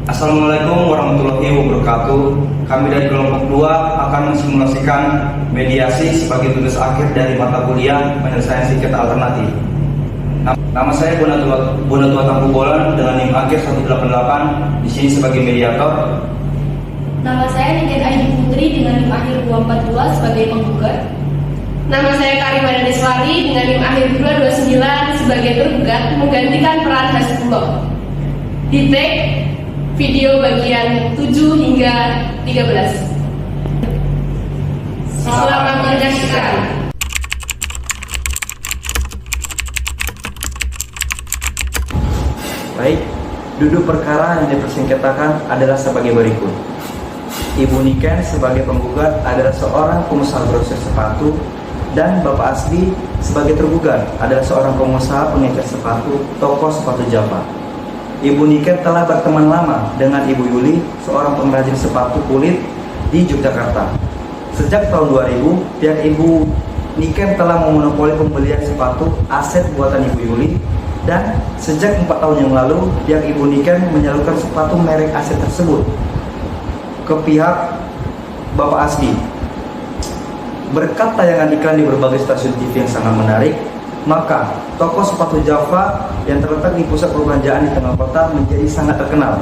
Assalamualaikum warahmatullahi wabarakatuh. Kami dari kelompok 2 akan mensimulasikan mediasi sebagai tugas akhir dari mata kuliah penyelesaian sengketa alternatif. Nama saya Bonatua Tampu Bolan dengan NIM akhir 188 di sini sebagai mediator. Nama saya Niken Ayu Putri dengan NIM akhir 242 sebagai penggugat. Nama saya Karimah Deswari dengan NIM akhir 229 sebagai tergugat menggantikan peran Hasbullah. Di tag video bagian 7 hingga 13. Selamat menyaksikan. Baik, duduk perkara yang dipersengketakan adalah sebagai berikut. Ibu Niken sebagai penggugat adalah seorang pengusaha grosir sepatu dan Bapak Asbi sebagai tergugat adalah seorang pengusaha pengecer sepatu toko sepatu Java. Ibu Niken telah berteman lama dengan Ibu Yuli, seorang pengrajin sepatu kulit di Yogyakarta. Sejak tahun 2000, pihak Ibu Niken telah memonopoli pembelian sepatu aset buatan Ibu Yuli, dan sejak 4 tahun yang lalu, pihak Ibu Niken menyalurkan sepatu merek aset tersebut ke pihak Bapak Asbi. Berkat tayangan iklan di berbagai stasiun TV yang sangat menarik, maka toko sepatu Java yang terletak di pusat perbelanjaan di tengah kota menjadi sangat terkenal.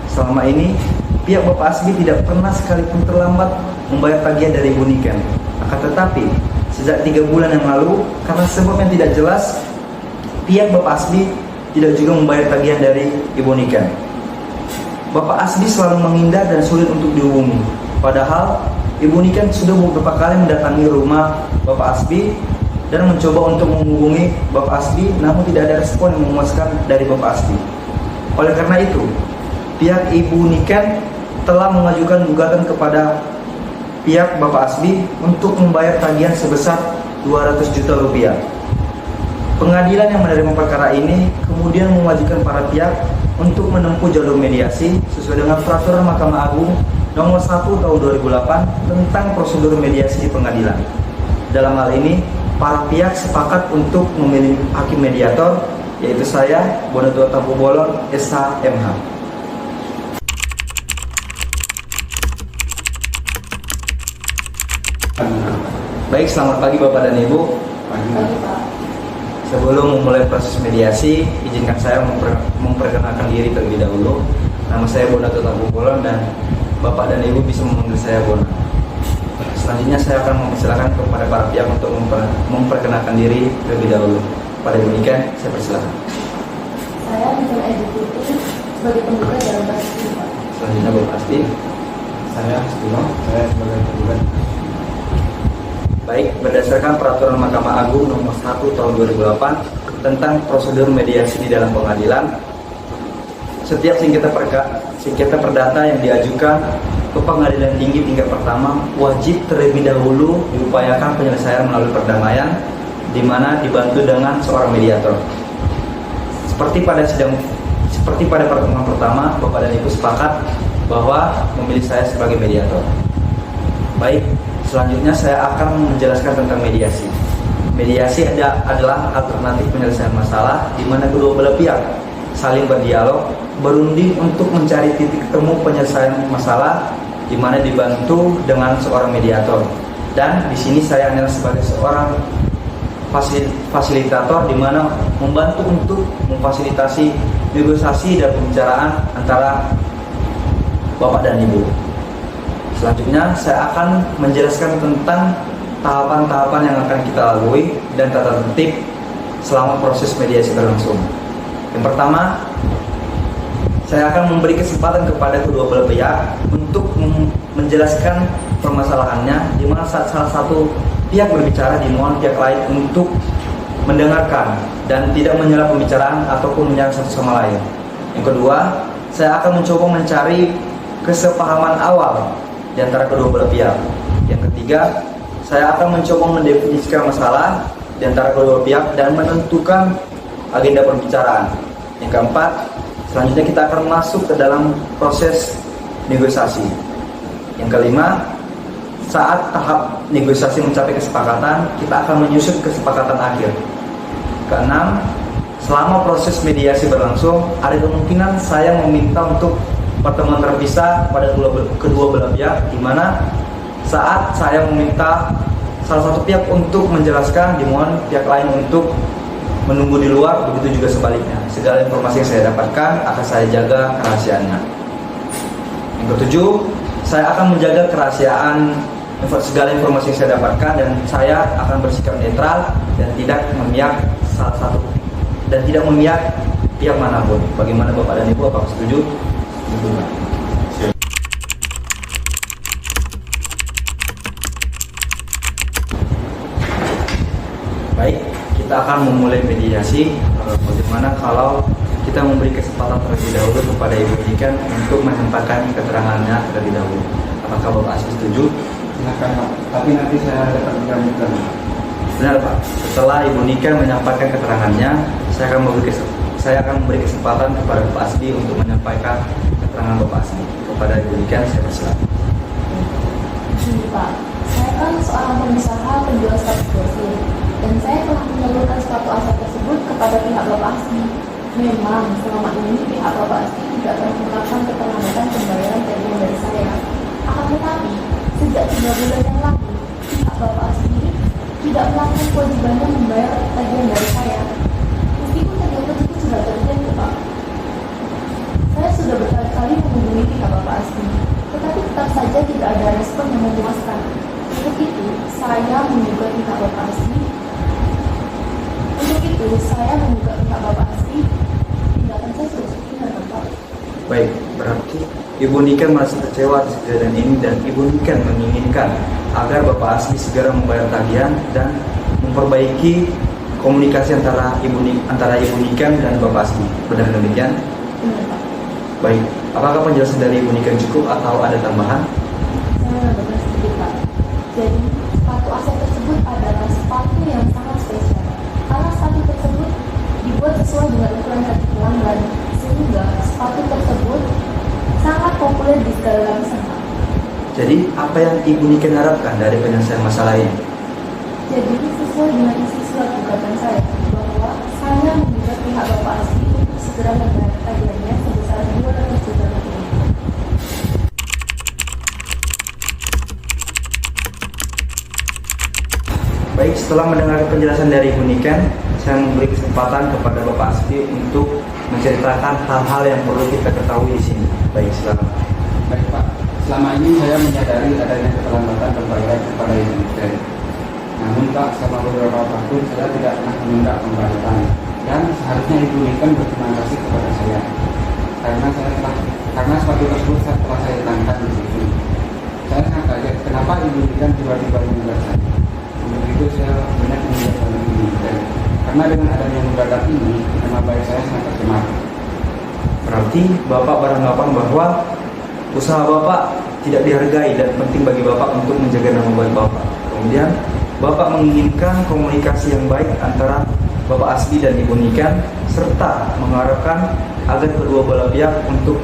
Selama ini, pihak Bapak Asbi tidak pernah sekalipun terlambat membayar tagihan dari Ibu Niken. Akan tetapi, sejak 3 bulan yang lalu, karena sebab yang tidak jelas, pihak Bapak Asbi tidak juga membayar tagihan dari Ibu Niken. Bapak Asbi selalu menghindar dan sulit untuk dihubungi. Padahal, Ibu Niken sudah beberapa kali mendatangi rumah Bapak Asbi dan mencoba untuk menghubungi Bapak Asbi, namun tidak ada respon yang memuaskan dari Bapak Asbi. Oleh karena itu, pihak Ibu Niken telah mengajukan gugatan kepada pihak Bapak Asbi untuk membayar tagihan sebesar 200 juta rupiah. Pengadilan yang menerima perkara ini kemudian mewajibkan para pihak untuk menempuh jalur mediasi sesuai dengan peraturan Mahkamah Agung nomor 1 tahun 2008 tentang prosedur mediasi di pengadilan. Dalam hal ini, para pihak sepakat untuk memilih hakim mediator, yaitu saya, Bonatua Tampu Bolan, SH MH. Baik, selamat pagi Bapak dan Ibu. Sebelum memulai proses mediasi, izinkan saya memperkenalkan diri terlebih dahulu. Nama saya Bonatua Tampu Bolan dan Bapak dan Ibu bisa memanggil saya Bona. Selanjutnya saya akan mempersilahkan kepada para pihak untuk memperkenalkan diri terlebih dahulu. Pada Ibu Niken, saya persilahkan. Saya Niken Ayu Putri sebagai penggugat dalam kasus ini, Pak. Selanjutnya Bapak Asbi. Saya sebagai tergugat. Baik, berdasarkan peraturan Mahkamah Agung nomor 1 tahun 2008 tentang prosedur mediasi di dalam pengadilan, setiap sengketa perdata yang diajukan ke pengadilan tinggi tingkat pertama wajib terlebih dahulu diupayakan penyelesaian melalui perdamaian, di mana dibantu dengan seorang mediator. Seperti pada pertemuan pertama, Bapak dan Ibu sepakat bahwa memilih saya sebagai mediator. Baik, selanjutnya saya akan menjelaskan tentang mediasi. Mediasi adalah alternatif penyelesaian masalah di mana kedua belah pihak saling berdialog, berunding untuk mencari titik temu penyelesaian masalah, di mana dibantu dengan seorang mediator. Dan di sini saya adalah sebagai seorang fasilitator, di mana membantu untuk memfasilitasi negosiasi dan pembicaraan antara Bapak dan Ibu. Selanjutnya saya akan menjelaskan tentang tahapan-tahapan yang akan kita lalui dan tata tertib selama proses mediasi berlangsung. Yang pertama, saya akan memberi kesempatan kepada kedua belah pihak untuk menjelaskan permasalahannya, di mana saat salah satu pihak berbicara dimohon pihak lain untuk mendengarkan dan tidak menyela pembicaraan ataupun menyerang satu sama lain. Yang kedua, saya akan mencoba mencari kesepahaman awal di antara kedua belah pihak. Yang ketiga, saya akan mencoba mendefinisikan masalah di antara kedua pihak dan menentukan agenda pembicaraan. Yang keempat, selanjutnya kita akan masuk ke dalam proses negosiasi. Yang kelima, saat tahap negosiasi mencapai kesepakatan, kita akan menyusun kesepakatan akhir. Keenam, selama proses mediasi berlangsung, ada kemungkinan saya meminta untuk pertemuan terpisah kepada kedua belah pihak, di mana saat saya meminta salah satu pihak untuk menjelaskan, dimohon pihak lain untuk menunggu di luar, begitu juga sebaliknya. Segala informasi yang saya dapatkan akan saya jaga kerahasiaannya. Yang ketujuh, saya akan menjaga kerahasiaan segala informasi yang saya dapatkan, dan saya akan bersikap netral dan tidak memihak salah satu dan tidak memihak pihak manapun. Bagaimana Bapak dan Ibu, apakah setuju? Baik, kita akan memulai mediasi. Bagaimana kalau kita memberi kesempatan terlebih dahulu kepada Ibu Niken untuk menyampaikan keterangannya terlebih dahulu. Apakah Bapak Asbi setuju? Silakan Pak, tapi nanti saya dapat melanjutkan. Benar Pak, setelah Ibu Niken menyampaikan keterangannya, saya akan memberi kesempatan kepada Bapak Asbi untuk menyampaikan keterangan Bapak Asbi. Kepada Ibu Niken, saya persilakan. Begini Pak, saya kan seorang pengusaha penjual sepatu grossir, dan saya telah menyalurkan sepatu aset tersebut kepada pihak Bapak Asbi. Memang selama ini pihak Bapak Asbi tidak pernah mengungkapkan keterlambatan pembayaran tagihan dari saya. Akan tetapi, sejak 3 bulan yang lalu, pihak Bapak Asbi tidak melakukan kewajibannya membayar tagihan dari saya. Meskipun tagihan tersebut sudah terjadi Pak. Saya sudah berkali-kali menghubungi pihak Bapak Asbi, tetapi tetap saja tidak ada respon yang memuaskan. Untuk itu, saya menggugat pihak Bapak Asbi. Tindakan saya sudah sepihak, Bapak. Baik, berarti Ibu Niken merasa kecewa atas kejadian ini, dan Ibu Niken menginginkan agar Bapak Asbi segera membayar tagihan dan memperbaiki komunikasi antara Ibu Niken dan Bapak Asbi. Benar demikian? Benar, Pak. Baik, apakah penjelasan dari Ibu Niken cukup atau ada tambahan? Saya menambahkan sedikit, Pak. Jadi, sepatu aset tersebut adalah sepatu yang sangat spesial. Karena sepatu tersebut dibuat sesuai dengan ukuran kaki pelanggan, sehingga sepatu tersebut sangat populer di segala lapisan. Jadi, apa yang Ibu Niken harapkan dari penyelesaian masalah ini? Jadi, sesuai dengan isi surat gugatan saya, bahwa saya menggugat pihak Bapak Asbi untuk segera membayar tagihannya sebesar 200 juta rupiah. Baik, setelah mendengar penjelasan dari Ibu Niken, saya memberi kesempatan kepada Bapak Asbi untuk menceritakan hal-hal yang perlu kita ketahui di sini. Baik, silakan. Baik Pak, selama ini saya menyadari adanya keterlambatan pembayaran kepada Ibu Niken. Namun Pak, selama beberapa tahun saya tidak pernah menunda pembayaran, dan seharusnya Ibu Niken berterima kasih kepada saya karena sepatu tersebut telah saya hilangkan di situ. Saya sangat kaget kenapa Ibu Niken tiba-tiba mengugat saya. Untuk itu saya banyak mengugat Ibu Niken, karena dengan adanya mendadak ini, nama baik saya sangat tercemar. Berarti Bapak beranggapan bahwa usaha Bapak tidak dihargai dan penting bagi Bapak untuk menjaga nama baik Bapak. Kemudian Bapak menginginkan komunikasi yang baik antara Bapak Asbi dan Ibu Niken, serta mengharapkan agar kedua belah pihak untuk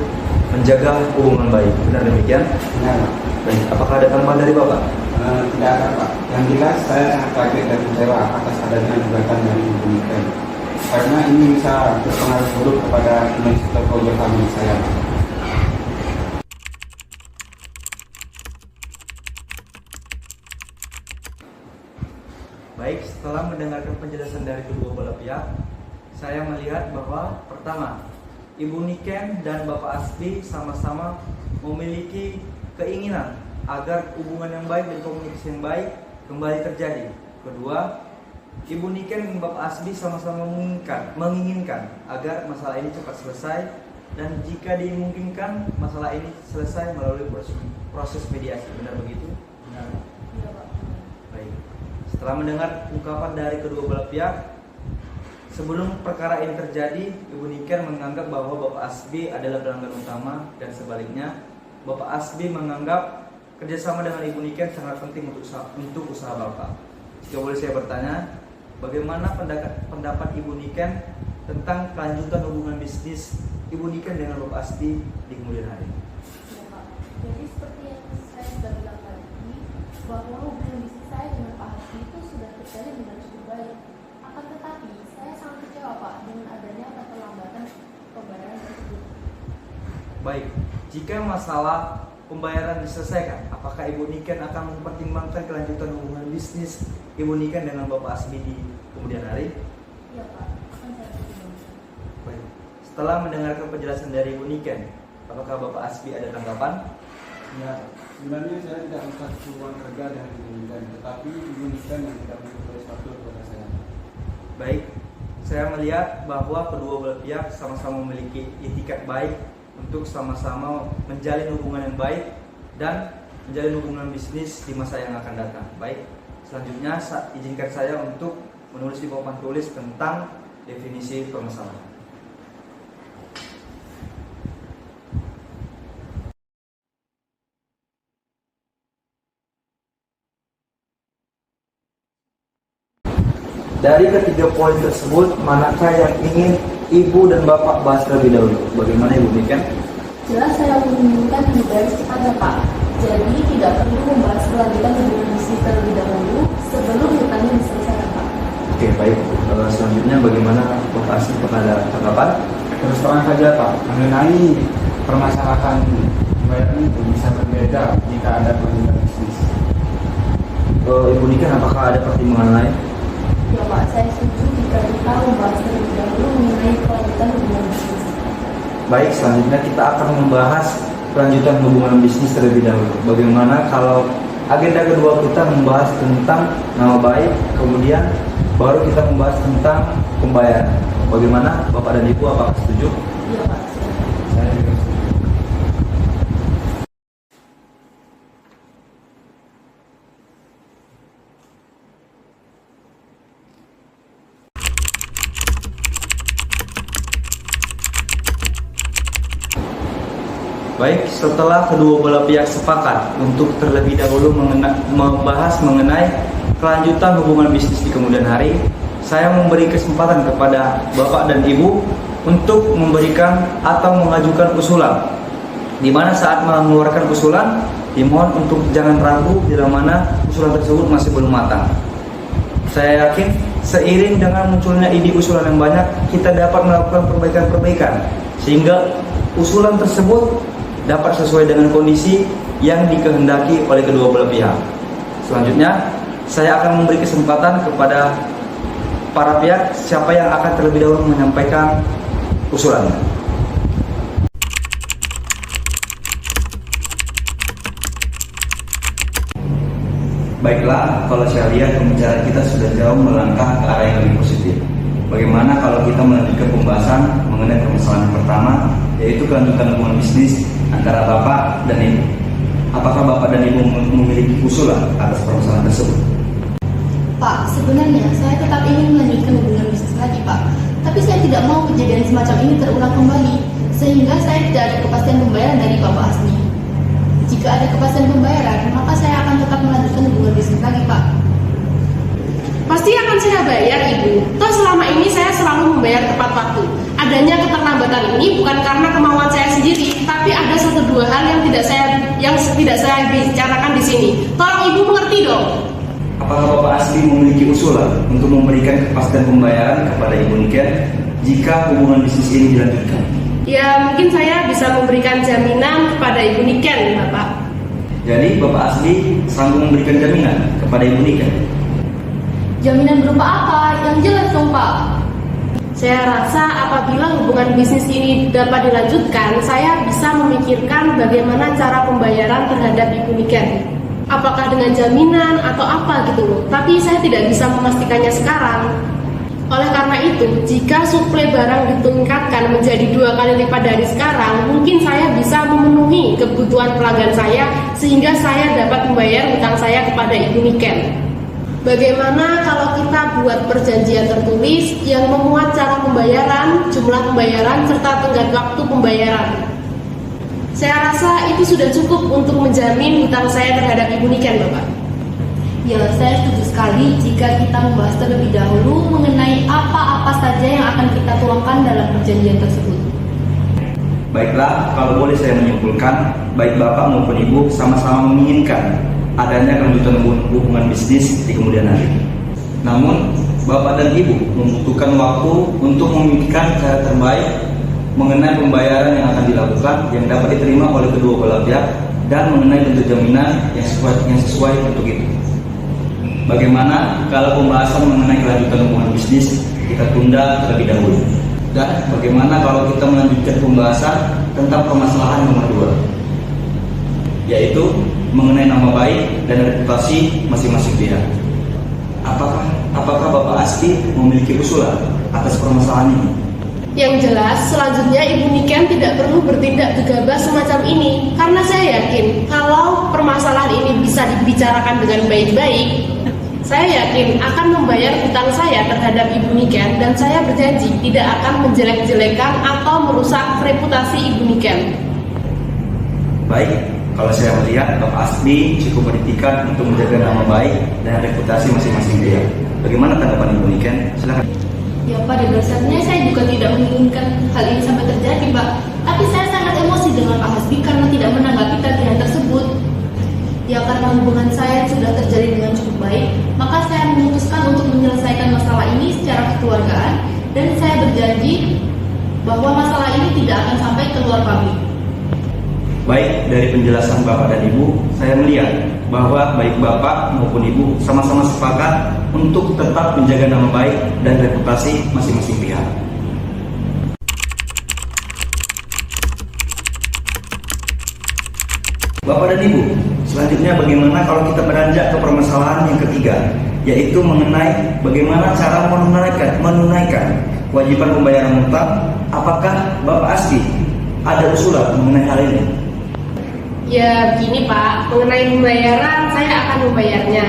menjaga hubungan baik. Benar demikian? Benar Pak. Baik, apakah ada tambahan dari Bapak? Tidak ada Pak. Yang jelas saya sangat kaget dan kecewa atas adanya gugatan dari Ibu Niken, karena ini bisa berpengaruh buruk kepada image portfolio family saya. Baik, setelah mendengarkan penjelasan dari kedua belah pihak, saya melihat bahwa pertama, Ibu Niken dan Bapak Asbi sama-sama memiliki keinginan agar hubungan yang baik dan komunikasi yang baik kembali terjadi. Kedua, Ibu Niken dan Bapak Asbi sama-sama menginginkan agar masalah ini cepat selesai, dan jika dimungkinkan masalah ini selesai melalui proses mediasi. Benar begitu? Benar. Iya, Pak. Baik. Setelah mendengar ungkapan dari kedua belah pihak, sebelum perkara ini terjadi, Ibu Niken menganggap bahwa Bapak Asbi adalah pelanggan utama, dan sebaliknya Bapak Asbi menganggap kerjasama dengan Ibu Niken sangat penting untuk usaha Bapak. Jika boleh saya bertanya, bagaimana pendapat Ibu Niken tentang kelanjutan hubungan bisnis Ibu Niken dengan Bapak Asbi di kemudian hari? Ya, Pak. Jadi seperti yang saya sudah bilang tadi, bahwa hubungan bisnis saya dengan Pak Asbi itu sudah terjalin dengan cukup baik. Akan tetapi, saya sangat kecewa Pak dengan adanya keterlambatan pembayaran tersebut. Baik, jika masalah pembayaran diselesaikan, apakah Ibu Niken akan mempertimbangkan kelanjutan hubungan bisnis Ibu Niken dengan Bapak Asbi di kemudian hari? Iya Pak, akan saya pertimbangkan. Baik. Setelah mendengarkan penjelasan dari Ibu Niken, apakah Bapak Asbi ada tanggapan? Ya, sebenarnya saya tidak usah hubungan kerja dengan Ibu Niken, tetapi Ibu Niken yang tidak menulis faktur kepada saya. Baik, saya melihat bahwa kedua belah pihak sama-sama memiliki itikat baik untuk sama-sama menjalin hubungan yang baik dan menjalin hubungan bisnis di masa yang akan datang. Baik, selanjutnya izinkan saya untuk menulis di papan tulis tentang definisi permasalahan. Dari ketiga poin tersebut, manakah yang ingin Ibu dan Bapak bahas terlebih dahulu? Bagaimana Ibu Niken? Jelas saya menginginkan dibayar secepatnya Pak. Jadi tidak perlu membahas kelanjutan hubungan bisnis terlebih dahulu sebelum hutangnya diselesaikan Pak. Oke, baik. Selanjutnya bagaimana Bapak Asbi pada tanggapan? Terus terang saja Pak, mengenai permasalahan pembayaran itu bisa berbeda jika ada kelanjutan bisnis. Ibu Niken, apakah ada pertimbangan lain? Ya Pak, saya setuju jika kita membahas terlebih dahulu mengenai kelanjutan hubungan bisnis. Baik, selanjutnya kita akan membahas kelanjutan hubungan bisnis terlebih dahulu. Bagaimana kalau agenda kedua kita membahas tentang nama baik, kemudian baru kita membahas tentang pembayaran. Bagaimana Bapak dan Ibu, apakah setuju? Iya Pak, silakan. Saya juga setuju. Baik, setelah kedua belah pihak sepakat untuk terlebih dahulu membahas mengenai kelanjutan hubungan bisnis di kemudian hari, saya memberi kesempatan kepada Bapak dan Ibu untuk memberikan atau mengajukan usulan. Di mana saat mengeluarkan usulan, dimohon untuk jangan ragu bila mana usulan tersebut masih belum matang. Saya yakin seiring dengan munculnya ide usulan yang banyak, kita dapat melakukan perbaikan-perbaikan sehingga usulan tersebut dapat sesuai dengan kondisi yang dikehendaki oleh kedua belah pihak. Selanjutnya, saya akan memberi kesempatan kepada para pihak siapa yang akan terlebih dahulu menyampaikan usulannya. Baiklah, kalau saya lihat pembicaraan kita sudah jauh melangkah ke arah yang lebih positif. Bagaimana kalau kita melanjutkan pembahasan mengenai permasalahan pertama, yaitu kelanjutan hubungan bisnis antara Bapak dan Ibu. Apakah Bapak dan Ibu memiliki usulan atas permasalahan tersebut? Pak, sebenarnya saya tetap ingin melanjutkan hubungan bisnis lagi Pak. Tapi saya tidak mau kejadian semacam ini terulang kembali, sehingga saya tidak ada kepastian pembayaran dari Bapak Asmi. Jika ada kepastian pembayaran, maka saya akan tetap melanjutkan hubungan bisnis lagi Pak. Pasti akan saya bayar Ibu. Toh selama ini saya selalu membayar tepat waktu. Adanya keterlambatan ini bukan karena kemauan saya sendiri, tapi ada satu dua hal yang tidak saya bicarakan di sini. Tolong Ibu mengerti dong. Apakah Bapak Asbi memiliki usulan untuk memberikan kepastian pembayaran kepada Ibu Niken jika hubungan bisnis ini dilanjutkan? Ya, mungkin saya bisa memberikan jaminan kepada Ibu Niken, Bapak. Jadi Bapak Asbi sanggup memberikan jaminan kepada Ibu Niken? Jaminan berupa apa? Yang jelas dong Pak. Saya rasa apabila hubungan bisnis ini dapat dilanjutkan, saya bisa memikirkan bagaimana cara pembayaran terhadap Ibu Niken. Apakah dengan jaminan atau apa gitu loh. Tapi saya tidak bisa memastikannya sekarang. Oleh karena itu, jika suplai barang ditingkatkan menjadi 2 kali lipat dari sekarang, mungkin saya bisa memenuhi kebutuhan pelanggan saya sehingga saya dapat membayar hutang saya kepada Ibu Niken. Bagaimana kalau kita buat perjanjian tertulis yang memuat cara pembayaran, jumlah pembayaran, serta tenggat waktu pembayaran? Saya rasa itu sudah cukup untuk menjamin hutang saya terhadap Ibu Niken, Bapak. Ya, saya setuju sekali jika kita membahas terlebih dahulu mengenai apa-apa saja yang akan kita tuangkan dalam perjanjian tersebut. Baiklah, kalau boleh saya menyimpulkan, baik Bapak maupun Ibu sama-sama menginginkan adanya kelanjutan hubungan bisnis di kemudian hari. Namun, Bapak dan Ibu membutuhkan waktu untuk memikirkan cara terbaik mengenai pembayaran yang akan dilakukan yang dapat diterima oleh kedua belah pihak dan mengenai bentuk jaminan yang sesuai untuk itu. Bagaimana kalau pembahasan mengenai kelanjutan hubungan bisnis kita tunda terlebih dahulu? Dan bagaimana kalau kita melanjutkan pembahasan tentang permasalahan nomor 2, yaitu mengenai nama baik dan reputasi masing-masing pihak? Apakah Bapak Asti memiliki usulan atas permasalahan ini? Yang jelas, selanjutnya Ibu Niken tidak perlu bertindak gegabah semacam ini, karena saya yakin kalau permasalahan ini bisa dibicarakan dengan baik-baik, saya yakin akan membayar hutang saya terhadap Ibu Niken, dan saya berjanji tidak akan menjelek-jelekan atau merusak reputasi Ibu Niken. Baik, kalau saya melihat Bapak Asti cukup berdikkat untuk menjaga nama baik dan reputasi masing-masing pihak. Bagaimana tanggapan Ibu Niken? Silakan. Ya, pada dasarnya saya juga tidak menginginkan hal ini sampai terjadi, Pak. Tapi saya sangat emosi dengan Pak Hasbi karena tidak menanggapi tagihan tersebut. Ya, karena hubungan saya sudah terjadi dengan cukup baik, maka saya memutuskan untuk menyelesaikan masalah ini secara kekeluargaan, dan saya berjanji bahwa masalah ini tidak akan sampai keluar publik. Baik, dari penjelasan Bapak dan Ibu, saya melihat bahwa baik Bapak maupun Ibu sama-sama sepakat untuk tetap menjaga nama baik dan reputasi masing-masing pihak. Bapak dan Ibu, selanjutnya bagaimana kalau kita beranjak ke permasalahan yang ketiga, yaitu mengenai bagaimana cara menunaikan kewajiban pembayaran hutang. Apakah Bapak Asti ada usulan mengenai hal ini? Ya begini Pak, mengenai pembayaran saya akan membayarnya.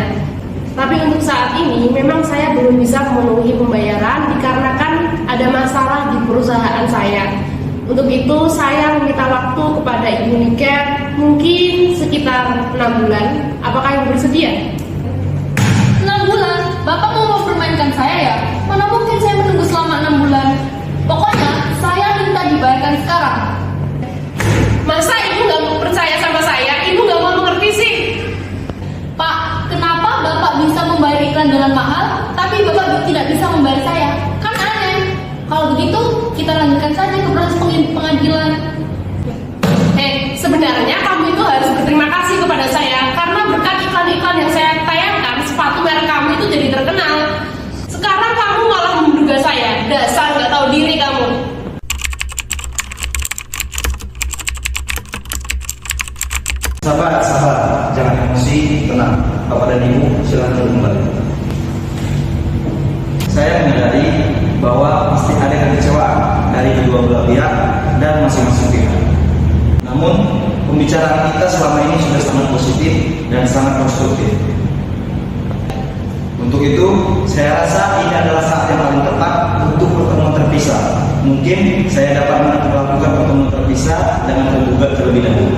Tapi untuk saat ini memang saya belum bisa memenuhi pembayaran dikarenakan ada masalah di perusahaan saya. Untuk itu saya meminta waktu kepada Ibu Niken mungkin sekitar 6 bulan. Apakah Ibu bersedia? 6 bulan? Bapak mau mempermainkan saya ya? Mana mungkin saya menunggu selama 6 bulan? Pokoknya saya minta dibayarkan sekarang. Masa Ibu nggak percaya sama saya? Ibu nggak mau mengerti sih? Pak, kenapa Bapak bisa membayar iklan dengan mahal, tapi Bapak tidak bisa membayar saya? Kan aneh. Kalau begitu, kita lanjutkan saja ke proses pengadilan. Sebenarnya kamu itu harus berterima kasih kepada saya karena berkat iklan-iklan yang saya tayangkan, sepatu merek kamu itu jadi terkenal. Sekarang kamu malah menduga saya. Dasar nggak tahu diri kamu. Sabar, jangan emosi, tenang. Bapak dan Ibu, silakan kembali. Saya menyadari bahwa pasti ada kekecewaan dari kedua belah pihak dan masing-masing pihak. Namun, pembicaraan kita selama ini sudah sangat positif dan sangat konstruktif. Untuk itu, saya rasa ini adalah saat yang paling tepat untuk pertemuan terpisah. Mungkin saya dapat melakukan pertemuan terpisah dengan tergugat terlebih dahulu.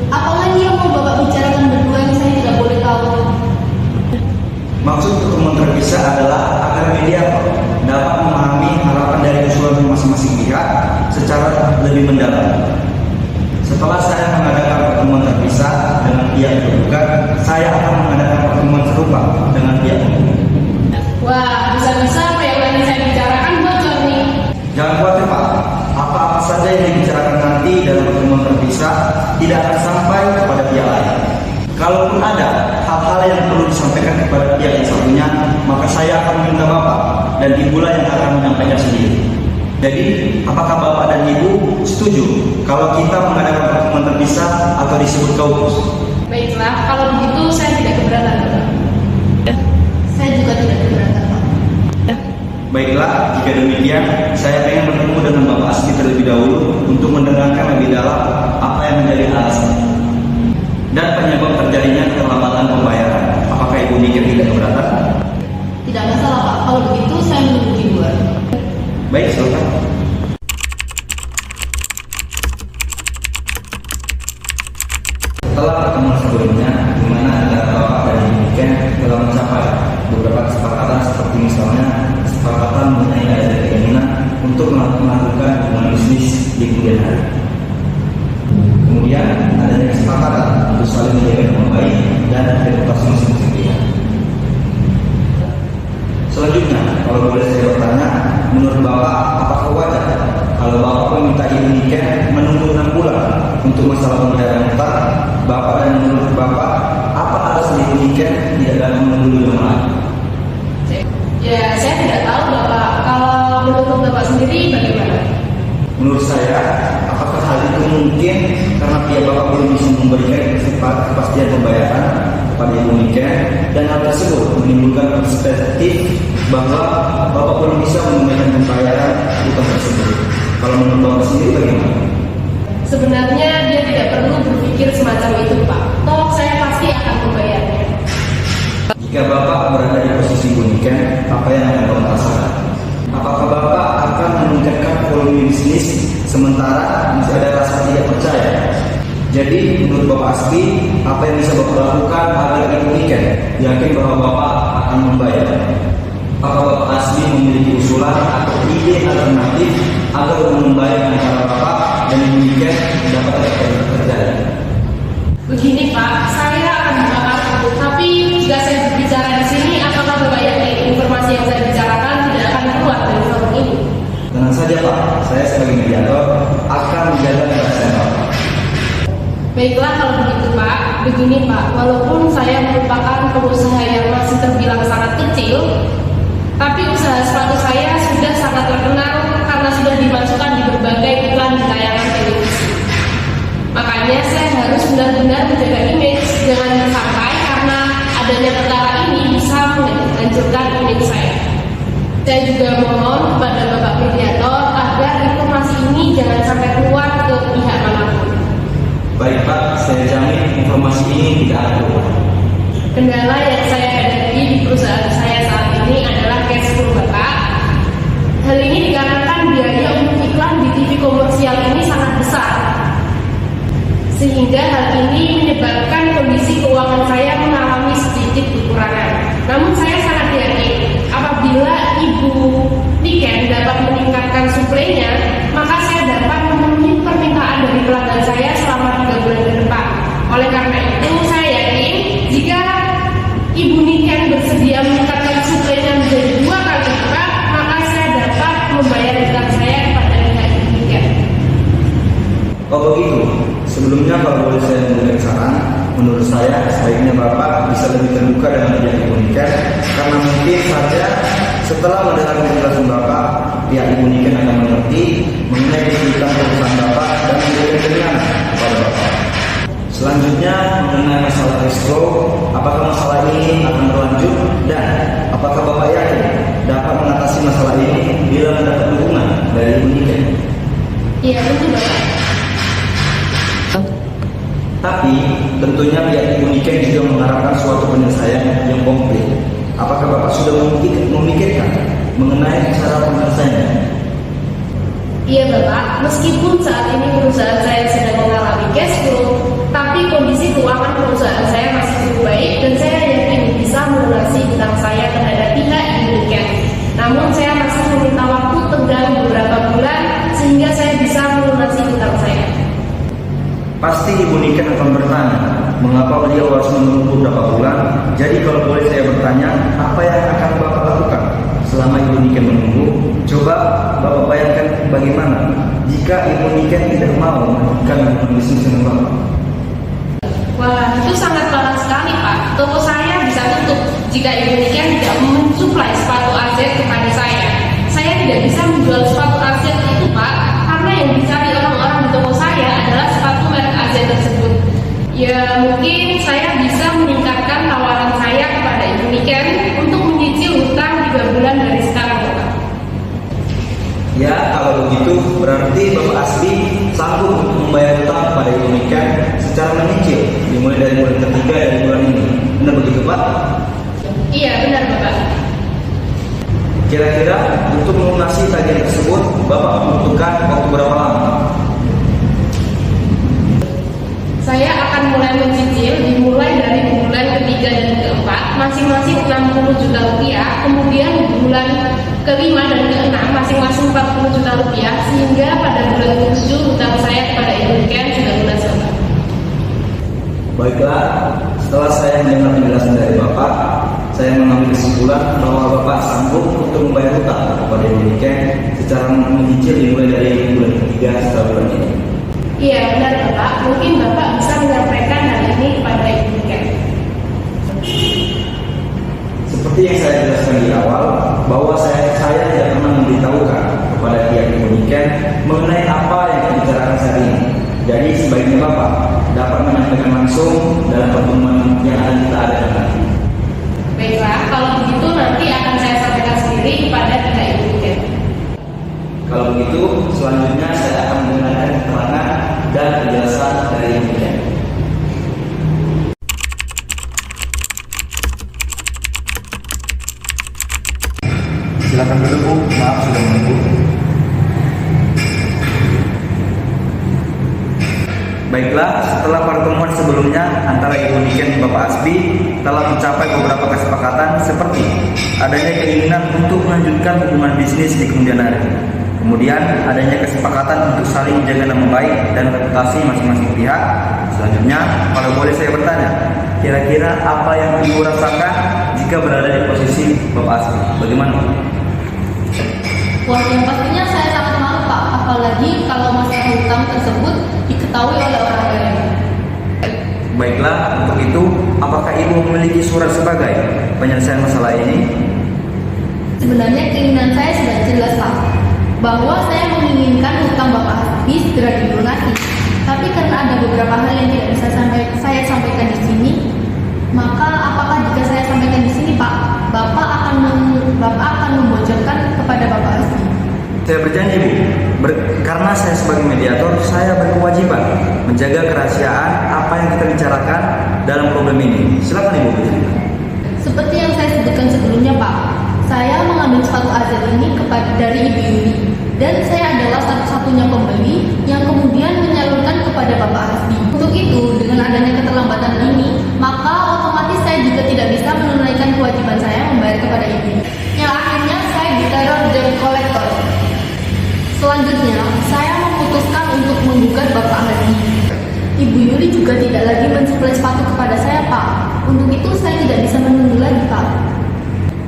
Apalagi yang mau Bapak bicarakan berdua yang saya tidak boleh tahu? Maksud pertemuan terpisah adalah agar mediator dapat memahami harapan dari usulan masing-masing pihak secara lebih mendalam. Setelah saya mengadakan pertemuan terpisah dengan pihak tergugat, saya akan mengadakan pertemuan serupa dengan pihak tergugat. Wah, bisa-bisa apa yang lagi saya bicarakan bocor nih. Jangan khawatir Pak, apa-apa saja yang dibicarakan nanti dalam pertemuan terpisah tidak akan sampai kepada pihak lain. Kalaupun ada hal-hal yang perlu disampaikan kepada pihak yang satunya, maka saya akan meminta Bapak dan Ibu yang akan menyampaikan sendiri. Jadi, apakah Bapak dan Ibu setuju kalau kita mengadakan pertemuan terpisah atau disebut kaukus? Baiklah, kalau begitu saya tidak keberatan, Bapak. Saya juga tidak keberatan, Pak. Baiklah, jika demikian, saya ingin bertemu dengan Bapak Asti terlebih dahulu untuk mendengarkan lebih dalam apa yang menjadi alasan dan penyebab terjadinya keterlambatan pembayaran. Apakah Ibu Niken tidak keberatan? Tidak masalah, Pak. Kalau begitu, saya menunggu di luar. Baik, silakan. Setelah pertemuan sebelumnya, di mana antara Bapak dan Ibu Niken telah mencapai beberapa kesepakatan seperti misalnya kesepakatan mengenai ada keinginan untuk melakukan hubungan bisnis di kemudian hari. Kemudian adanya kesepakatan untuk saling menjaga nama baik dan reputasi masing-masing pihak. Selanjutnya, kalau boleh saya bertanya, menurut Bapak apakah wajar hal Ibu Niken menunggu 6 bulan untuk masalah pembayaran hutang Bapak, dan menurut Bapak apa alasan Ibu Niken tidak dapat menunggu 5 bulan? Ya, saya tidak tahu Bapak. Kalau menurut Bapak sendiri bagaimana? Menurut saya, apakah hal itu mungkin karena pihak Bapak belum bisa memberikan kepastian pembayaran kepada Ibu Niken, dan hal tersebut menimbulkan perspektif bahwa Bapak belum bisa menunaikan pembayaran hutang tersebut. Kalau menurut Bapak sendiri bagaimana? Sebenarnya dia tidak perlu berpikir semacam itu, Pak. Toh saya pasti akan membayarnya. Jika Bapak berada di posisi Ibu Niken, apa yang akan Bapak rasakan? Apakah Bapak akan meningkatkan volume bisnis sementara masih ada rasa tidak percaya? Jadi menurut Bapak Asbi, apa yang bisa Bapak lakukan agar Ibu Niken yakin bahwa Bapak akan membayar? Apakah Bapak Asbi memiliki usulan atau ide alternatif agar membayar antara Bapak dan Ibu Niken dapat terjadi? Begini Pak, saya akan membakar, tapi jika saya berbicara di sini, apakah Bapak yakin informasi yang saya bicarakan tidak akan keluar dari forum ini? Tenang saja Pak, saya sebagai mediator akan menjaga kerahasiaan Bapak. Baiklah kalau begitu Pak. Begini Pak, walaupun saya merupakan pengusaha yang masih terbilang sangat kecil, tapi usaha sepatu saya sudah sangat terkenal karena sudah dimasukkan di berbagai iklan di tayangan televisi. Makanya saya harus benar-benar menjaga image, jangan sampai karena adanya perkara ini bisa menghancurkan image saya. Saya juga mohon kepada Bapak Mediator agar informasi ini jangan sampai keluar ke pihak manapun. Baik Pak, saya jamin informasi ini tidak akan keluar. Kendala yang saya hadapi di perusahaan saya saat ini adalah cash flow Bapak. Hal ini dikarenakan biaya untuk iklan di TV komersial ini sangat besar, sehingga hal ini menyebabkan kondisi keuangan saya mengalami sedikit kekurangan. Namun saya sangat yakin apabila Ibu Niken dapat meningkatkan suplainya, maka saya dapat memenuhi permintaan dari pelanggan saya selama 3 bulan ke depan. Oleh karena itu saya yakin jika Ibu Niken bersedia meningkatkan suplainya menjadi 2 kali lipat, maka saya dapat membayar hutang saya kepada pihak Ibu Niken. Oh begitu. Sebelumnya kalau boleh saya memberikan saran, menurut saya sebaiknya Bapak bisa lebih terbuka dengan pihak Ibu Niken, karena mungkin saja setelah mendengar penjelasan Bapak, pihak Ibu Niken akan mengerti mengenai kesulitan perusahaan Bapak dan memberikan keringanan kepada Bapak. Selanjutnya mengenai masalah cash flow, apakah masalah ini akan berlanjut dan apakah Bapak yakin dapat mengatasi masalah ini bila mendapat dukungan dari Ibu Niken? Iya, tentu Bapak. Tapi tentunya pihak Ibu Niken juga mengharapkan suatu penyelesaian yang konkret. Apakah Bapak sudah memikirkan mengenai cara penyelesaiannya? Iya Bapak, meskipun saat ini perusahaan saya sedang mengalami cash flow, tapi kondisi keuangan perusahaan saya masih cukup baik dan saya yakin bisa melunasi hutang saya terhadap pihak Ibu Niken. Namun saya masih meminta waktu tenggang beberapa bulan sehingga saya bisa melunasi hutang saya. Pasti Ibu Niken akan bertanya, mengapa beliau harus menunggu beberapa bulan? Jadi kalau boleh saya bertanya, apa yang akan Bapak lakukan selama Ibu Niken menunggu? Coba Bapak bayangkan bagaimana jika Ibu Niken tidak mau melanjutkan bisnis dengan Bapak. Wah, itu sangat parah sekali Pak. Toko saya bisa tutup jika Ibu Niken tidak mensuplai sepatu AZ kepada saya. Saya tidak bisa menjual sepatu AZ itu Pak, karena yang dicari orang-orang di toko saya adalah sepatu merek AZ tersebut. Ya mungkin saya bisa meningkatkan tawaran saya kepada Ibu Niken untuk menyicil hutang 3 bulan dari sekarang Bapak. Ya, kalau begitu berarti Bapak Asbi sanggup untuk membayar hutang kepada Ibu Niken secara menyicil dimulai dari bulan ketiga dari bulan ini. Benar begitu Pak? Iya benar Bapak. Kira-kira untuk melunasi tagihan tersebut Bapak membutuhkan waktu berapa lama? Saya akan mulai mencicil dimulai dari bulan ketiga dan keempat masing-masing 60 juta rupiah, kemudian bulan kelima dan keenam masing-masing 40 juta rupiah, sehingga pada bulan ke-7 hutang saya kepada Ibu Niken sudah lunas Bapak. Baiklah, setelah saya mendengar penjelasan dari Bapak, saya mengambil kesimpulan bahwa Bapak sanggup untuk membayar hutang kepada Ibu Niken secara menyicil dimulai dari bulan ketiga. 3 saluran ini. Iya benar Bapak, mungkin Bapak bisa menyampaikan hal ini kepada Ibu Niken. Seperti yang saya jelaskan di awal, bahwa saya tidak pernah memberitahukan kepada pihak Ibu Niken mengenai apa yang dibicarakan saat ini. Jadi sebaiknya Bapak dapat menyampaikan langsung dalam pertemuan yang akan kita adakan nanti. Baiklah, kalau begitu nanti akan saya sampaikan sendiri kepada pihak Ibu Niken. Kalau begitu, selanjutnya saya akan mendengarkan keterangan dan penjelasan dari Ibu Niken. Silakan duduk Bu, maaf sudah menunggu. Baiklah, setelah pertemuan sebelumnya antara Ibu Niken dan Bapak Asbi telah mencapai beberapa kesepakatan seperti adanya keinginan untuk melanjutkan hubungan bisnis di kemudian hari. Kemudian adanya kesepakatan untuk saling menjaga nama baik dan reputasi masing-masing pihak. Selanjutnya, kalau boleh saya bertanya, kira-kira apa yang Ibu rasakan jika berada di posisi Bapak Asbi? Bagaimana? Wah, yang pastinya saya sangat malu Pak, apalagi kalau masalah hutang tersebut diketahui oleh orang lain. Baiklah, untuk itu, apakah Ibu memiliki surat sebagai penyelesaian masalah ini? Sebenarnya keinginan saya sudah jelas Pak, bahwa saya menginginkan hutang Bapak Asbi segera dilunasi. Tapi karena ada beberapa hal yang tidak bisa saya sampaikan di sini, maka apakah jika saya sampaikan di sini Pak, Bapak akan membocorkan kepada Bapak Asbi? Saya berjanji Bu, karena saya sebagai mediator, saya berkewajiban menjaga kerahasiaan apa yang kita bicarakan dalam problem ini. Silakan Ibu bercerita. Seperti yang saya sebutkan sebelumnya Pak, saya mengambil sepatu Azel ini dari Ibu Yuli, dan saya adalah satu-satunya pembeli yang kemudian menyalurkan kepada Bapak Asbi. Untuk itu, dengan adanya keterlambatan ini, maka otomatis saya juga tidak bisa menunaikan kewajiban saya membayar kepada Ibu, yang akhirnya saya diteror debt collector. Selanjutnya, saya memutuskan untuk menggugat Bapak Asbi. Ibu Yuli juga tidak lagi mensuplai sepatu kepada saya Pak. Untuk itu saya tidak bisa menunggu lagi Pak.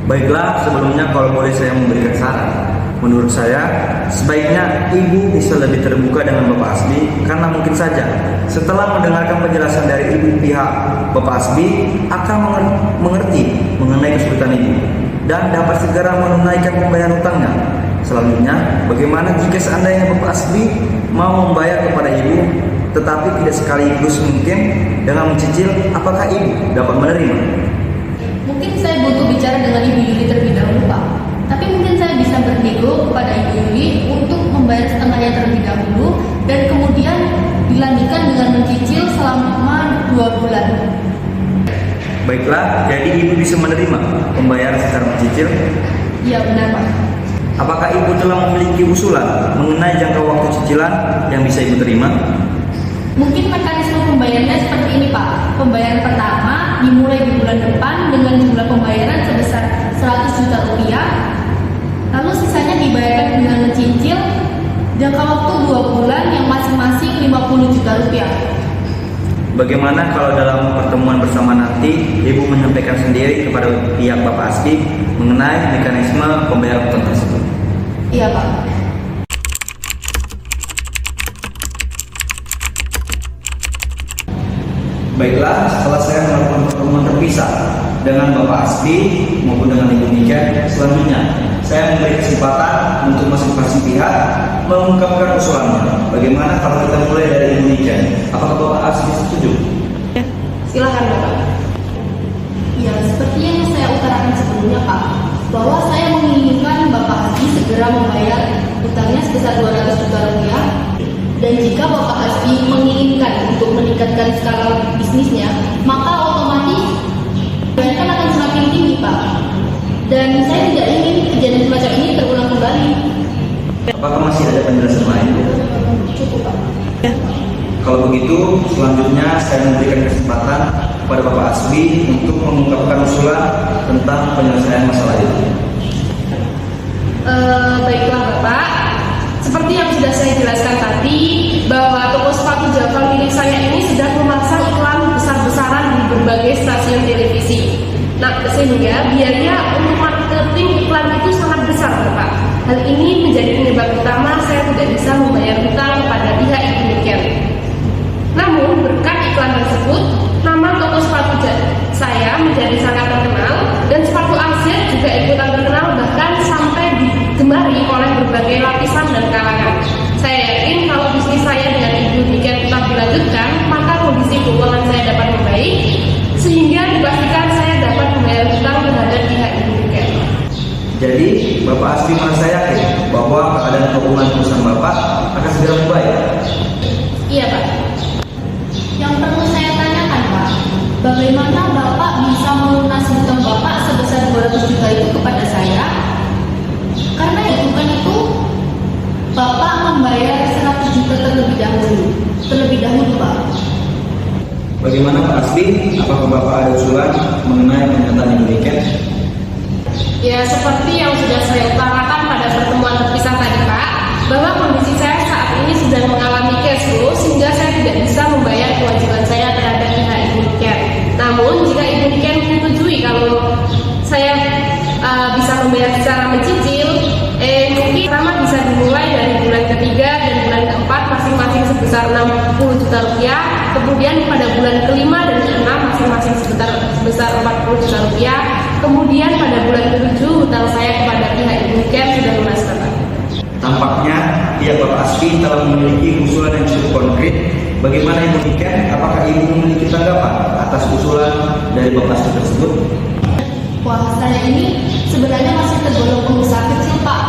Baiklah, sebelumnya kalau boleh saya memberikan saran. Menurut saya, sebaiknya Ibu bisa lebih terbuka dengan Bapak Asbi, karena mungkin saja setelah mendengarkan penjelasan dari Ibu, pihak Bapak Asbi akan mengerti mengenai kesulitan Ibu dan dapat segera menunaikan pembayaran hutangnya. Selanjutnya, bagaimana jika seandainya Bapak Asbi mau membayar kepada Ibu, tetapi tidak sekaligus mungkin dengan mencicil, apakah Ibu dapat menerima? Mungkin saya butuh bicara dengan Ibu Yuli terlebih dahulu Pak. Tapi mungkin saya bisa bernego kepada Ibu Yuli untuk membayar setengahnya terlebih dahulu dan kemudian dilanjutkan dengan mencicil selama 2 bulan. Baiklah, jadi Ibu bisa menerima pembayaran secara mencicil? Iya benar Pak. Apakah Ibu telah memiliki usulan mengenai jangka waktu cicilan yang bisa Ibu terima? Mungkin mekanisme pembayarannya seperti ini Pak. Pembayaran pertama dimulai di bulan depan dengan jumlah pembayaran sebesar 100 juta rupiah. Lalu sisanya dibayarkan dengan mencicil jangka waktu 2 bulan yang masing-masing 50 juta rupiah. Bagaimana kalau dalam pertemuan bersama nanti Ibu menyampaikan sendiri kepada pihak Bapak Asbi mengenai mekanisme pembayaran hutang tersebut? Iya Pak. Baiklah, setelah saya melakukan pertemuan terpisah dengan Bapak Asbi maupun dengan Ibu Niken, selanjutnya saya memberi kesempatan untuk masing-masing pihak mengungkapkan usulannya. Bagaimana kalau kita mulai dari Ibu Niken? Apakah Bapak Asbi setuju? Silakan Bapak. Ya, seperti yang saya utarakan sebelumnya Pak, bahwa saya menginginkan Bapak Asbi segera membayar hutangnya sebesar 200 juta rupiah. Dan jika Bapak Asbi menginginkan untuk meningkatkan skala bisnisnya, maka otomatis bayarkan akan semakin tinggi Pak. Dan saya tidak ingin kejadian semacam ini terulang kembali. Apakah masih ada penjelasan lain? Cukup Pak. Kalau begitu, selanjutnya saya memberikan kesempatan kepada Bapak Asbi untuk mengungkapkan usulan tentang penyelesaian masalah itu. Baiklah Bapak, seperti yang sudah saya jelaskan tadi, bahwa toko sepatu Jafar milik saya ini sedang memasang iklan besar-besaran di berbagai stasiun televisi. Nah, sehingga biaya untuk marketing iklan itu sangat besar Bapak. Hal ini menjadi penyebab utama saya tidak tidak bisa membayar hutang kepada pihak Ibu Niken. Namun berkat iklan tersebut, nama toko sepatu saya menjadi sangat terkenal dan sepatu Asia juga ikutan terkenal, bahkan sampai digemari oleh berbagai lapisan dan kalangan. Saya yakin kalau bisnis saya dengan Ibu Niken tetap dilanjutkan, maka kondisi keuangan saya dapat membaik sehingga dipastikan saya dapat membayar hutang terhadap pihak Ibu Niken. Jadi, Bapak Asfi merasa yakin bahwa keadaan keuangan perusahaan Bapak akan segera membaik. Iya, Pak. Yang perlu saya tanyakan, Pak, bagaimana Bapak bisa melunasi hutang Bapak sebesar 200 juta itu kepada saya? Karena ya bukan itu, Bapak membayar 100 juta terlebih dahulu, Pak. Bagaimana Pak Asfi? Apakah Bapak ada usulan mengenai pernyataan Ibu Niken? Ya, seperti yang sudah saya utarakan pada pertemuan terpisah tadi, Pak, bahwa kondisi saya saat ini sedang mengalami cash flow sehingga saya tidak bisa membayar kewajiban saya terhadap pihak Ibu Niken. Namun, jika Ibu Niken menyetujui kalau saya bisa membayar secara mencicil, mungkin pertama bisa dimulai dari bulan ketiga dan bulan keempat masing-masing sebesar 60 juta rupiah, kemudian pada bulan kelima dan keenam masing-masing sebesar 40 juta rupiah, kemudian pada bulan ke-7 hutang saya kepada pihak Ibu Niken sudah lunas, Pak. Tampaknya pihak Bapak Asfi telah memiliki usulan yang cukup konkret. Bagaimana Ibu Niken? Apakah Ibu memiliki tanggapan atas usulan dari Bapak Asfi tersebut? Wah, saya ini sebenarnya masih tergolong pengusaha kecil, Pak.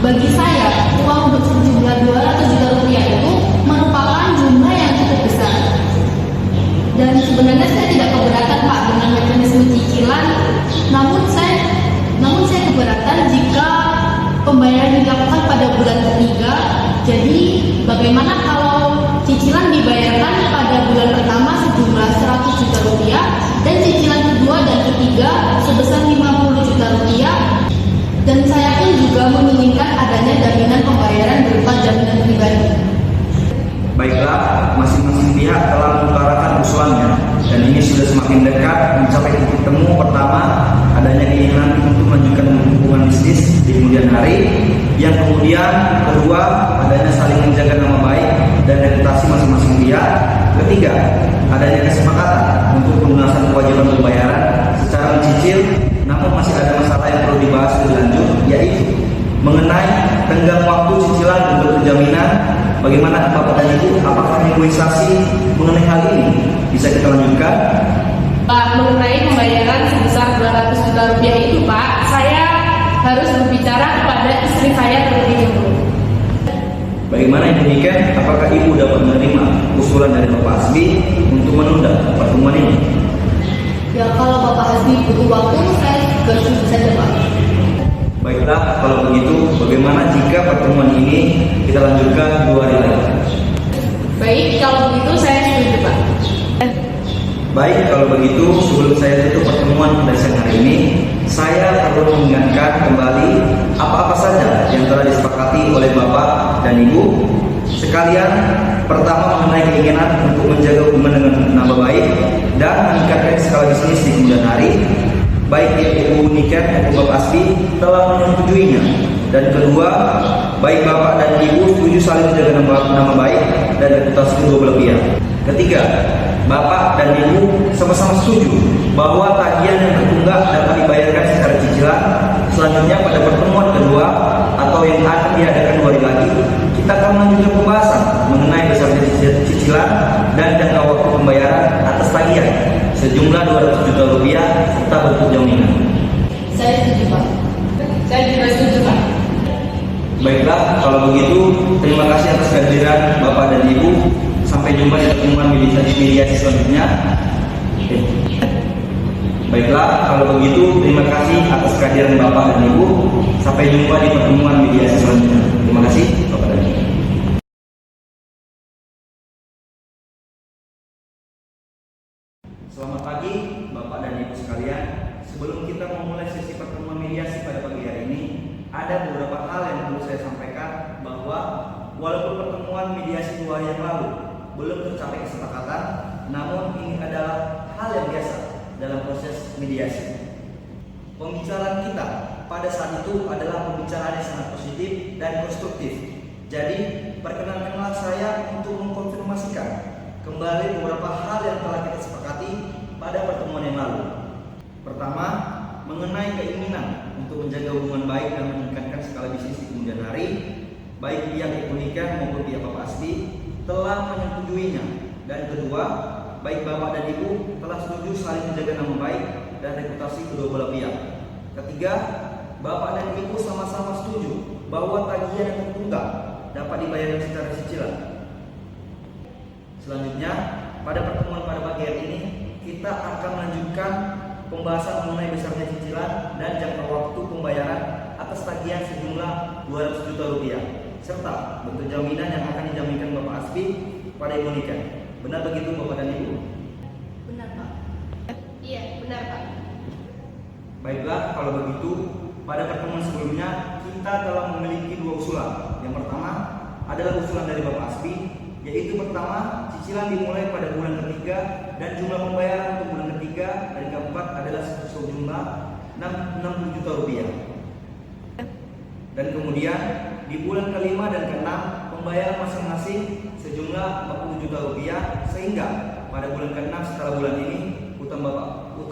Bagi saya, uang berjumlah 200 juta rupiah itu merupakan jumlah yang cukup besar. Dan sebenarnya saya tidak keberatan, Pak, dengan mekanisme cicilan. Namun saya keberatan jika pembayaran dilakukan pada bulan ketiga. Jadi, bagaimana kalau cicilan dibayarkan pada bulan pertama sejumlah 100 juta rupiah dan cicilan kedua dan ketiga sebesar 50 juta rupiah. Dan saya pun juga menginginkan adanya jaminan pembayaran berupa jaminan pribadi. Baiklah, masing-masing pihak telah mengutarakan usulannya dan ini sudah semakin dekat mencapai titik temu. Pertama, adanya keinginan untuk melanjutkan hubungan bisnis di kemudian hari. Yang kemudian kedua, adanya saling menjaga nama baik dan reputasi masing-masing pihak. Ketiga, adanya kesepakatan untuk pelunasan kewajiban pembayaran secara mencicil. Namun masih ada masalah yang perlu dibahas lebih lanjut, yaitu mengenai tenggang waktu cicilan untuk jaminan. Bagaimana Bapak dan Ibu? Apakah negosiasi mengenai hal ini bisa kita lanjutkan? Pak, mengenai pembayaran sebesar 200 juta rupiah itu, Pak, saya harus berbicara kepada istri saya terlebih dahulu. Bagaimana Ibu Niken? Apakah Ibu dapat menerima usulan dari Bapak Asfi untuk menunda pertemuan ini? Ya, kalau Bapak Asfi butuh waktu, saya juga setuju saja, Pak. Baiklah, kalau begitu bagaimana jika pertemuan ini kita lanjutkan 2 hari lagi? Baik, kalau begitu saya setuju, Pak. Baik, kalau begitu sebelum saya tutup pertemuan pada siang hari ini, saya perlu mengingatkan kembali apa-apa saja yang telah disepakati oleh Bapak dan Ibu. Sekalian, pertama mengenai keinginan untuk menjaga hubungan dengan nama baik dan meningkatkan skala bisnis di kemudian hari. Baik Ibu Niken maupun Bapak Asfi telah menyetujuinya. Dan kedua, baik Bapak dan Ibu setuju saling menjaga nama baik dan reputasi kedua belah pihak. Ketiga, Bapak dan Ibu sama-sama setuju bahwa tagihan yang tertunggak dapat dibayarkan secara cicilan. Selanjutnya pada pertemuan kedua atau yang akan diadakan 2 hari lagi, kita akan melanjutkan pembahasan mengenai besarnya cicilan dan jangka waktu pembayaran atas tagihan sejumlah 200 juta rupiah serta bentuk jaminan. Saya setuju, Pak. Saya juga setuju, Pak. Baiklah, kalau begitu terima kasih atas kehadiran Bapak dan Ibu. Sampai jumpa di pertemuan mediasi selanjutnya. Baiklah, kalau begitu terima kasih atas kehadiran Bapak dan Ibu. Sampai jumpa di pertemuan mediasi selanjutnya. Terima kasih Bapak dan Ibu. Selamat pagi Bapak dan Ibu sekalian. Sebelum kita memulai sesi pertemuan mediasi pada pagi hari ini, ada beberapa hal yang perlu saya sampaikan bahwa walaupun pertemuan mediasi 2 hari yang lalu belum tercapai kesepakatan, namun ini adalah hal yang biasa dalam proses mediasi. Pembicaraan kita pada saat itu adalah pembicaraan yang sangat positif dan konstruktif. Jadi, perkenankanlah saya untuk mengkonfirmasikan kembali beberapa hal yang telah kita sepakati pada pertemuan yang lalu. Pertama, mengenai keinginan untuk menjaga hubungan baik dan meningkatkan skala bisnis di kemudian hari, baik pihak Ibu Niken maupun pihak Bapak Asbi telah menyetujuinya. Dan kedua, baik Bapak dan Ibu telah setuju saling menjaga nama baik dan reputasi kedua belah pihak. Ketiga, Bapak dan Ibu sama-sama setuju bahwa tagihan yang tertunggal dapat dibayarkan secara cicilan. Selanjutnya, pada pertemuan pada pagi hari ini, kita akan melanjutkan pembahasan mengenai besarnya cicilan dan jangka waktu pembayaran atas tagihan sejumlah 200 juta rupiah, serta bentuk jaminan yang akan dijaminkan Bapak Asbi pada Ibu Niken. Benar begitu Bapak dan Ibu? Benar, Pak. Iya, benar Pak. Baiklah, kalau begitu, pada pertemuan sebelumnya kita telah memiliki dua usulan. Yang pertama adalah usulan dari Bapak Asbi, yaitu pertama, cicilan dimulai pada bulan ketiga dan jumlah pembayaran untuk bulan ketiga dan keempat adalah sejumlah 60 juta rupiah. Dan kemudian di bulan kelima dan keenam pembayaran masing-masing sejumlah 40 juta rupiah, sehingga pada bulan keenam setelah bulan ini utang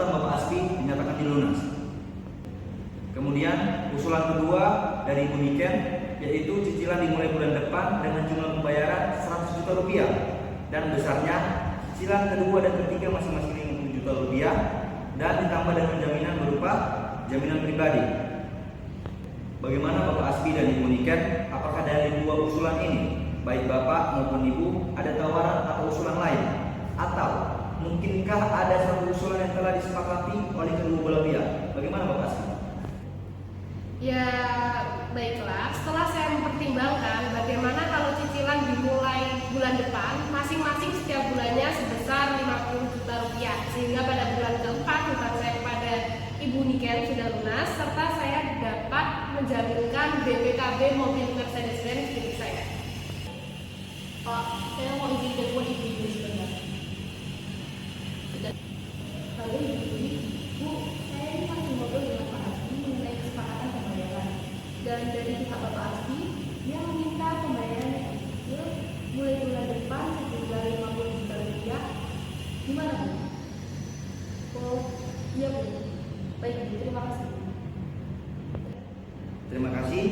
Bapak Asbi dinyatakan dilunas. Kemudian usulan kedua dari Ibu Niken, yaitu cicilan dimulai bulan depan dengan jumlah pembayaran 100 juta rupiah dan besarnya cicilan kedua dan ketiga masing-masing 50 juta rupiah dan ditambah dengan jaminan berupa jaminan pribadi. Bagaimana Bapak Asbi dan Ibu Niken? Apakah dari dua usulan ini, baik Bapak maupun Ibu, ada tawaran atau usulan lain? Atau mungkinkah ada satu usulan yang telah disepakati oleh kedua belah pihak? Bagaimana Bapak Asbi? Ya, baiklah. Setelah saya mempertimbangkan bagaimana kalau cicilan dimulai bulan depan, masing-masing setiap bulannya sebesar 50 juta rupiah, sehingga pada bulan keempat hutang saya kepada Ibu Niken sudah lunas, serta saya dapat menjaminkan BPKB mobil Mercedes-Benz milik saya. Pak, saya mau izin telepon ibu sebentar. Halo Ibu, saya ini masih ngobrol dengan Pak Asbi mengenai kesepakatan pembayaran. Dan dari pihak Bapak Asbi, dia meminta pembayaran yang kecil mulai bulan depan sejumlah 50 juta rupiah. Gimana Bu? Oh, iya Bu. Baik Bu, terima kasih. Terima kasih.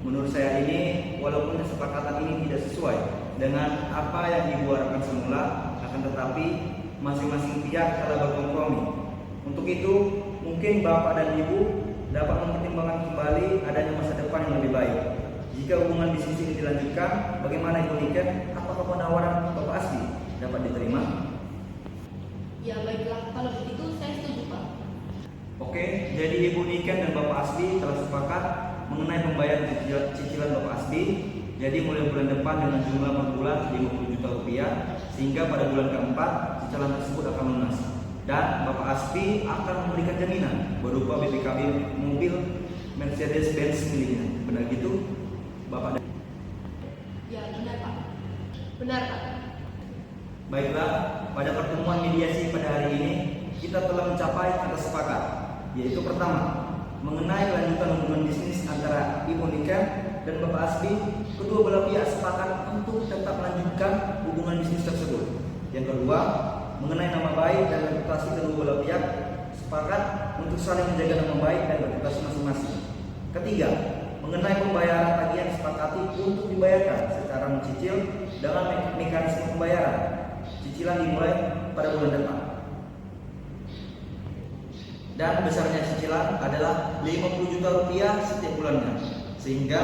Menurut saya ini, walaupun kesepakatan ini tidak sesuai dengan apa yang Ibu harapkan semula, akan tetapi masing-masing pihak telah berkompromi. Untuk itu, mungkin Bapak dan Ibu dapat mempertimbangkan kembali adanya masa depan yang lebih baik. Jika hubungan bisnis ini dilanjutkan, bagaimana Ibu Niken? Apakah penawaran Bapak Asbi dapat diterima? Ya baiklah, kalau begitu saya setuju Pak. Oke, jadi Ibu Niken dan Bapak Asbi telah sepakat mengenai pembayaran cicilan Bapak Asbi. Jadi mulai bulan depan dengan jumlah per bulan 50 juta rupiah, sehingga pada bulan keempat cicilan tersebut akan lunas. Dan Bapak Asbi akan memberikan jaminan berupa BPKB mobil Mercedes-Benz miliknya. Benar gitu, Bapak? Ya benar Pak. Benar Pak. Baiklah, pada pertemuan mediasi pada hari ini kita telah mencapai kata sepakat, yaitu pertama, mengenai kelanjutan hubungan bisnis antara Ibu Niken dan Bapak Asbi. Kedua belah pihak sepakat untuk tetap melanjutkan hubungan bisnis tersebut. Yang kedua, mengenai nama baik dan reputasi kedua belah pihak sepakat untuk saling menjaga nama baik dan reputasi masing-masing. Ketiga, mengenai pembayaran tagihan disepakati untuk dibayarkan secara mencicil dalam mekanisme pembayaran. Cicilan dimulai pada bulan depan. Dan besarnya cicilan adalah 50 juta rupiah setiap bulannya, sehingga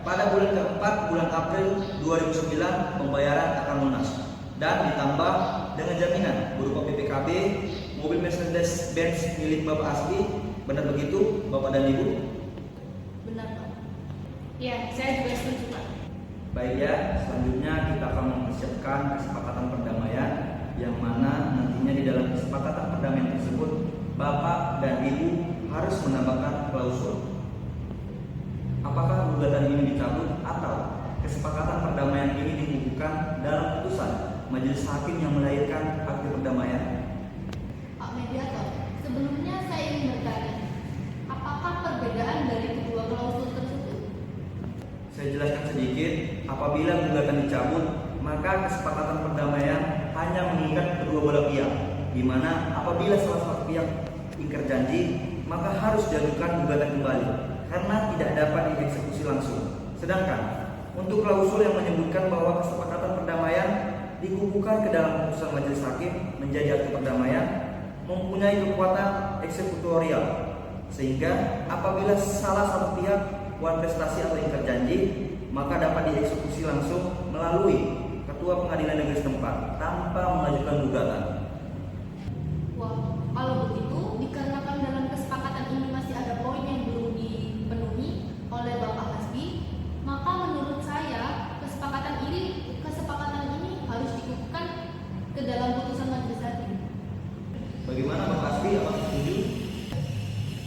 pada bulan keempat bulan April 2009 pembayaran akan lunas dan ditambah dengan jaminan berupa BPKB mobil Mercedes-Benz milik Bapak Asbi. Benar begitu Bapak dan Ibu? Benar Pak. Ya, saya juga setuju Pak. Baik ya, selanjutnya kita akan mempersiapkan kesepakatan perdamaian, yang mana nantinya di dalam kesepakatan perdamaian tersebut Bapak dan Ibu harus menambahkan klausul. Apakah gugatan ini dicabut atau kesepakatan perdamaian ini dibukukan dalam putusan majelis hakim yang melahirkan akte perdamaian? Pak Mediator, sebelumnya saya ingin bertanya, apakah perbedaan dari kedua klausul tersebut? Saya jelaskan sedikit apa apabila gugatan dicabut, maka kesepakatan perdamaian hanya mengikat kedua belah pihak, di mana apabila salah satu pihak ingkar janji, maka harus diajukan gugatan kembali karena tidak dapat dieksekusi langsung. Sedangkan untuk klausul yang menyebutkan bahwa kesepakatan perdamaian dikukuhkan ke dalam putusan majelis hakim menjadi akte perdamaian mempunyai kekuatan eksekutorial, sehingga apabila salah satu pihak buat prestasi atau ingkar janji, maka dapat dieksekusi langsung melalui ketua pengadilan negeri setempat tanpa mengajukan gugatan. Wah, kalau begitu, dikarenakan dalam kesepakatan ini masih ada poin yang belum dipenuhi oleh Bapak Hasbi, maka menurut saya kesepakatan ini harus dikukuhkan ke dalam putusan majelis hakim. Bagaimana Bapak Asbi? Apakah setuju?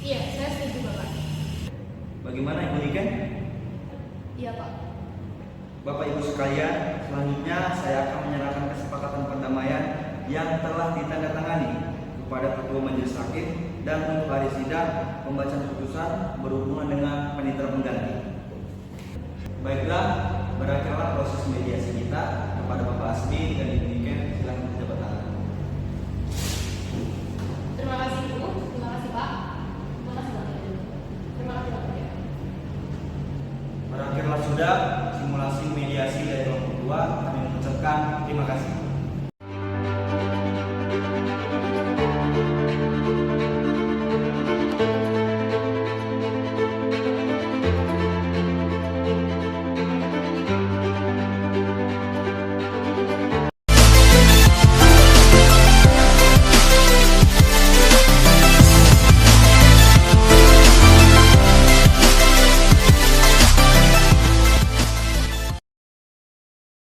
Iya, saya setuju Bapak. Bagaimana Ibu Niken? Iya Pak. Bapak Ibu sekalian, selanjutnya saya akan menyerahkan kesepakatan perdamaian yang telah ditandatangani kepada Ketua Majelis Hakim dan untuk hari sidang pembacaan putusan berhubungan dengan panitera pengganti. Baiklah, berakhirlah proses mediasi kita kepada Bapak Asbi dan Ibu